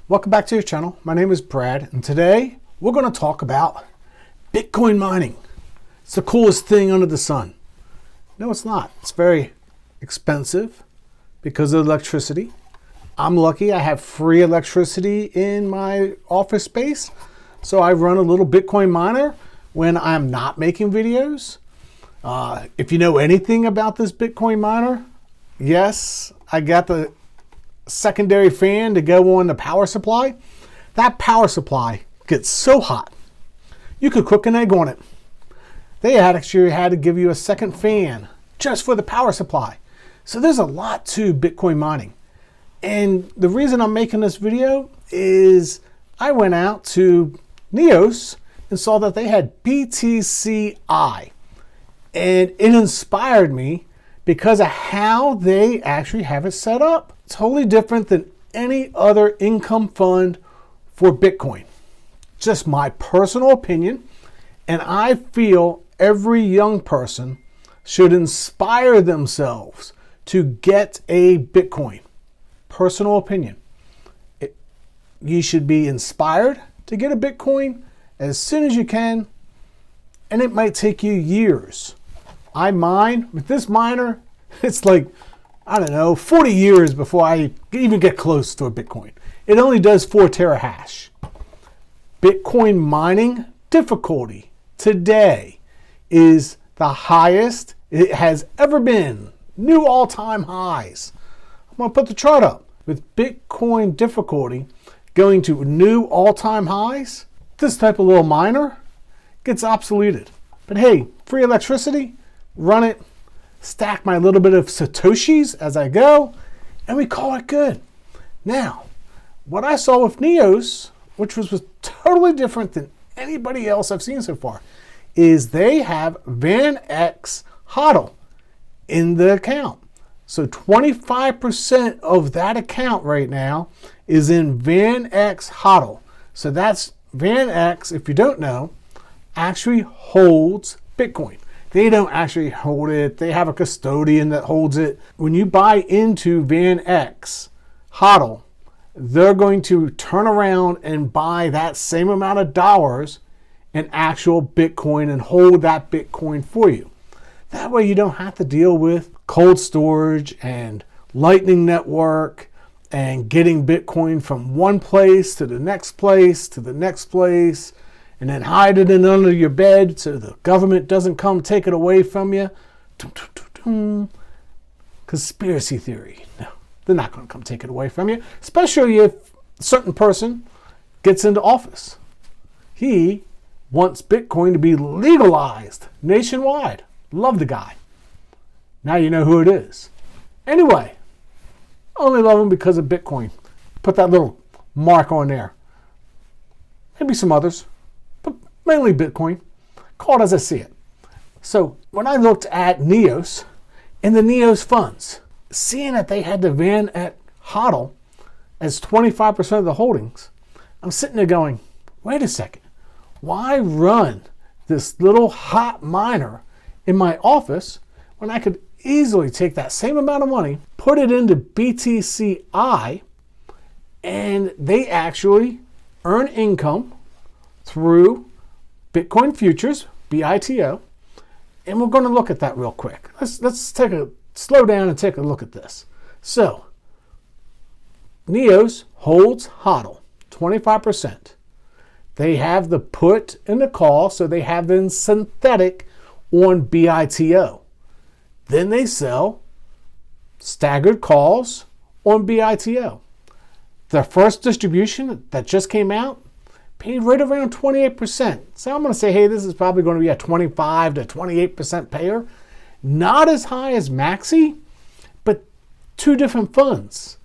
Welcome back to your channel. My name is Brad, and today we're going to talk about Bitcoin mining. It's the coolest thing under the sun. No, it's not. It's very expensive because of electricity. I'm lucky I have free electricity in my office space, so I run a little Bitcoin miner when I'm not making videos. If you know anything about this Bitcoin miner, yes, I got the secondary fan to go on the power supply. That power supply gets so hot you could cook an egg on it. They actually had to give you a second fan just for the power supply. So there's a lot to Bitcoin mining. And the reason I'm making this video is I went out to Neos and saw that they had BTCI. And it inspired me because of how they actually have it set up. Totally different than any other income fund for Bitcoin. Just my personal opinion, and I feel every young person should inspire themselves to get a Bitcoin. Personal opinion. You should be inspired to get a Bitcoin as soon as you can, and it might take you years. I mine with this miner, it's like, I don't know, 40 years before I even get close to a Bitcoin. It only does 4 terahash. Bitcoin mining difficulty today is the highest it has ever been. New all-time highs. I'm going to put the chart up. With Bitcoin difficulty going to new all-time highs, this type of little miner gets obsoleted. But hey, free electricity, run it. Stack my little bit of Satoshis as I go, and we call it good. Now, what I saw with Neos, which was totally different than anybody else I've seen so far, is they have VanEck HODL in the account. So 25% of that account right now is in VanEck HODL. So that's VanEck, if you don't know, actually holds Bitcoin. They don't actually hold it. They have a custodian that holds it. When you buy into VanEck HODL, they're going to turn around and buy that same amount of dollars in actual Bitcoin and hold that Bitcoin for you. That way you don't have to deal with cold storage and Lightning Network and getting Bitcoin from one place to the next place to the next place, and then hide it in under your bed so the government doesn't come take it away from you. Conspiracy theory. No, they're not going to come take it away from you, especially if a certain person gets into office. He wants Bitcoin to be legalized nationwide. Love the guy. Now you know who it is. Anyway, only love him because of Bitcoin. Put that little mark on there. Maybe some others. Mainly Bitcoin, call it as I see it. So when I looked at Neos and the Neos funds, seeing that they had the VanEck HODL as 25% of the holdings, I'm sitting there going, wait a second, why run this little hot miner in my office when I could easily take that same amount of money, put it into BTCI, and they actually earn income through Bitcoin futures, BITO, and we're going to look at that real quick. Let's slow down and take a look at this. So, Neos holds HODL, 25%. They have the put and the call, so they have the synthetic on BITO. Then they sell staggered calls on BITO. The first distribution that just came out paid right around 28%. So I'm going to say, hey, this is probably going to be a 25 to 28% payer. Not as high as Maxi, but 2 different funds.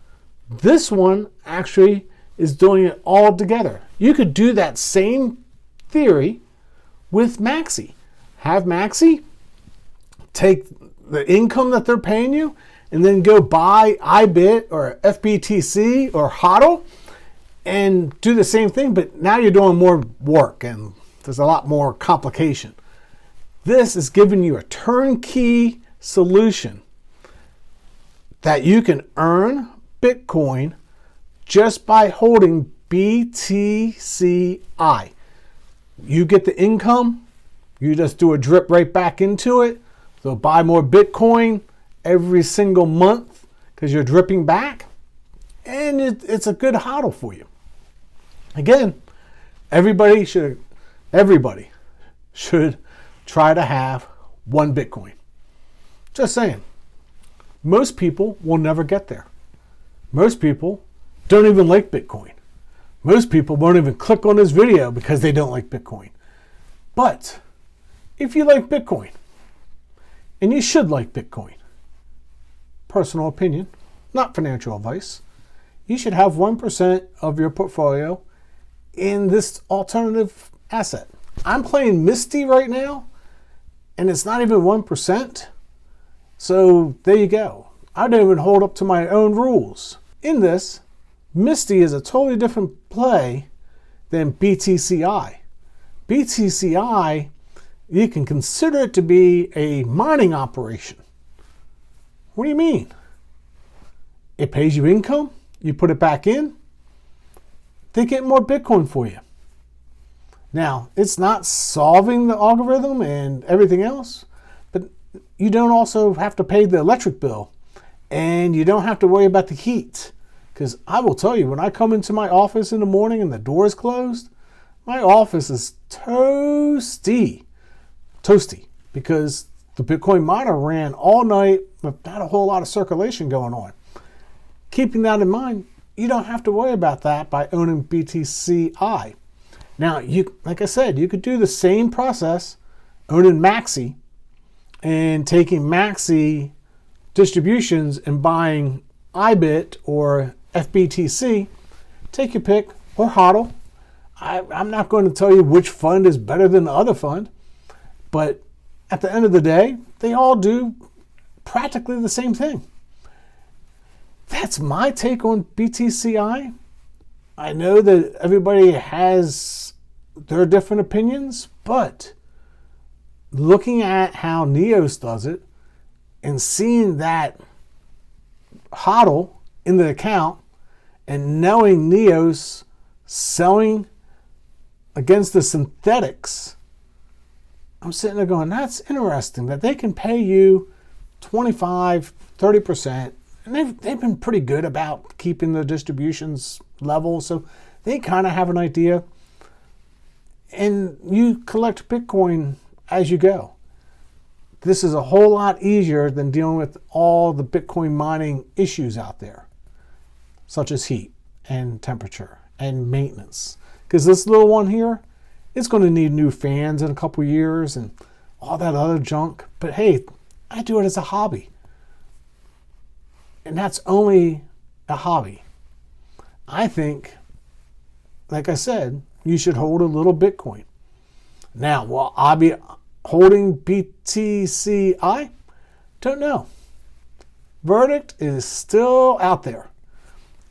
This one actually is doing it all together. You could do that same theory with Maxi. Have Maxi take the income that they're paying you and then go buy IBIT or FBTC or HODL and do the same thing, but now you're doing more work and there's a lot more complication. This is giving you a turnkey solution that you can earn Bitcoin just by holding BTCI. You get the income, you just do a drip right back into it. So buy more Bitcoin every single month because you're dripping back, and it's a good hodl for you. Again, everybody should try to have one Bitcoin. Just saying. Most people will never get there. Most people don't even like Bitcoin. Most people won't even click on this video because they don't like Bitcoin. But if you like Bitcoin, and you should like Bitcoin, personal opinion, not financial advice, you should have 1% of your portfolio in this alternative asset. I'm playing Misty right now, and it's not even 1%. So there you go. I don't even hold up to my own rules. In this, Misty is a totally different play than BTCI. BTCI, you can consider it to be a mining operation. What do you mean? It pays you income, you put it back in, they get more Bitcoin for you. Now, it's not solving the algorithm and everything else, but you don't also have to pay the electric bill, and you don't have to worry about the heat. Because I will tell you, when I come into my office in the morning and the door is closed, my office is toasty, because the Bitcoin miner ran all night with not a whole lot of circulation going on. Keeping that in mind, you don't have to worry about that by owning BTCI. Now, like I said, you could do the same process owning Maxi and taking Maxi distributions and buying IBIT or FBTC. Take your pick, or HODL. I'm not going to tell you which fund is better than the other fund, but at the end of the day, they all do practically the same thing. That's my take on BTCI. I know that everybody has their different opinions, but looking at how Neos does it and seeing that HODL in the account and knowing Neos selling against the synthetics, I'm sitting there going, that's interesting that they can pay you 25, 30%. And they've been pretty good about keeping the distributions level, so they kind of have an idea. And you collect Bitcoin as you go. This is a whole lot easier than dealing with all the Bitcoin mining issues out there, such as heat and temperature and maintenance. Because this little one here, it's going to need new fans in a couple years and all that other junk. But hey, I do it as a hobby. And that's only a hobby. I think, like I said, you should hold a little Bitcoin. Now, will I be holding BTCI? Don't know. Verdict is still out there.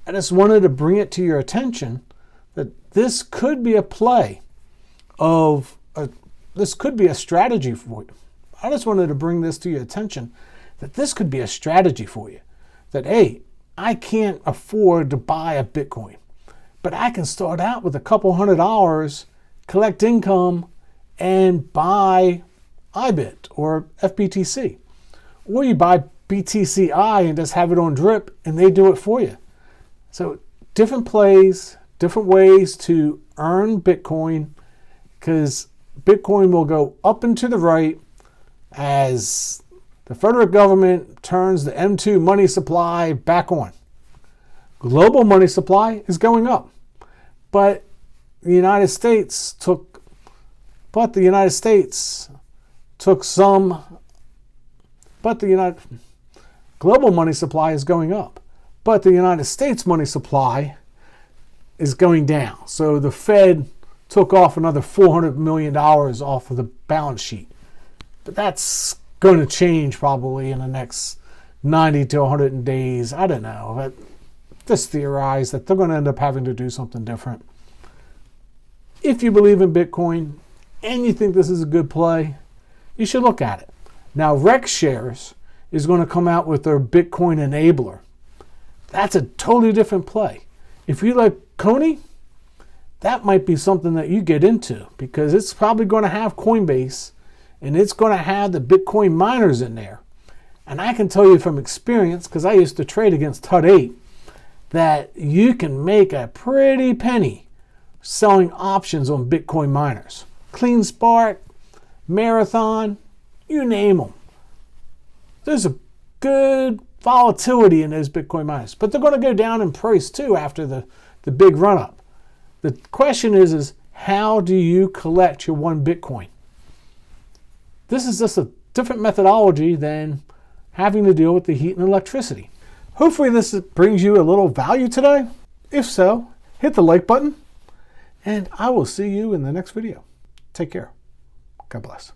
I just wanted to bring it to your attention that this could be a play this could be a strategy for you. I just wanted to bring this to your attention that this could be a strategy for you. That, hey, I can't afford to buy a Bitcoin, but I can start out with a couple $100, collect income, and buy IBIT or FBTC. Or you buy BTCI and just have it on drip and they do it for you. So different plays, different ways to earn Bitcoin, because Bitcoin will go up and to the right as the federal government turns the M2 money supply back on. Global money supply is going up, but the United States took some. Global money supply is going up, but the United States money supply is going down. So the Fed took off another $400 million off of the balance sheet, but that's going to change probably in the next 90 to 100 days. I don't know. But just theorize that they're going to end up having to do something different. If you believe in Bitcoin and you think this is a good play, you should look at it. Now, Rex Shares is going to come out with their Bitcoin enabler. That's a totally different play. If you like Coney, that might be something that you get into because it's probably going to have Coinbase and it's going to have the Bitcoin miners in there. And I can tell you from experience, because I used to trade against TUD8, that you can make a pretty penny selling options on Bitcoin miners. CleanSpark, Marathon, you name them. There's a good volatility in those Bitcoin miners, but they're going to go down in price too after the big run up. The question is how do you collect your one Bitcoin? This is just a different methodology than having to deal with the heat and electricity. Hopefully this brings you a little value today. If so, hit the like button, and I will see you in the next video. Take care. God bless.